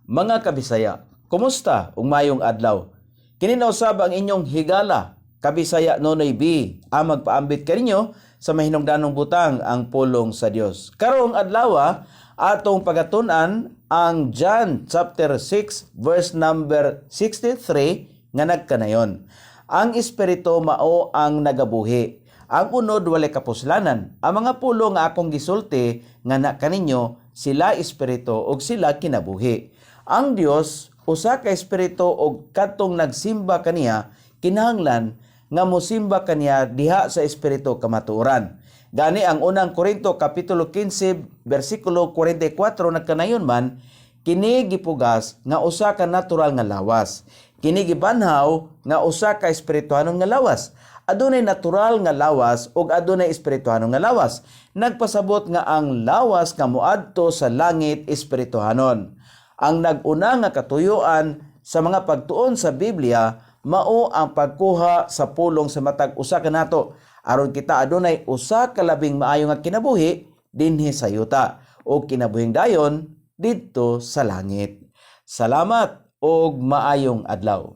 Mga kabisaya, kumusta ug mayong adlaw? Kini na usab ang inyong higala, kabisaya Nonoy B, ang magpaambit kaninyo sa mahinungdanong butang ang pulong sa Dios. Karong adlaw atong pagatun-an ang John chapter 6 verse number 63 nga nagkanayon. Ang espiritu mao ang nagabuhi. Ang unod walay kapuslanan. Ang mga pulo nga akong gisulti nga na kaninyo sila espiritu ug sila kinabuhi. Ang Dios usa ka espiritu ug kadtong nagsimba kaniya kinahanglan nga mosimba kaniya diha sa espiritu kamatuoran. Gani ang unang Korinto kapitulo 15 bersikulo 44 nagkanayon man, kini gipugas nga usa ka natural nga lawas. Kini gibanhaw nga usa ka espirituhanon nga lawas. Adunay natural nga lawas ug adunay espirituhanon nga lawas. Nagpasabot nga ang lawas nga moadto sa langit espirituhanon. Ang nag-una nga katuyuan sa mga pagtuon sa Biblia mao ang pagkuha sa pulong sa matag usa kanato aron kita adunay usa ka labing maayo nga kinabuhi dinhi sa yuta o kinabuhing dayon didto sa langit. Salamat ug maayong adlaw.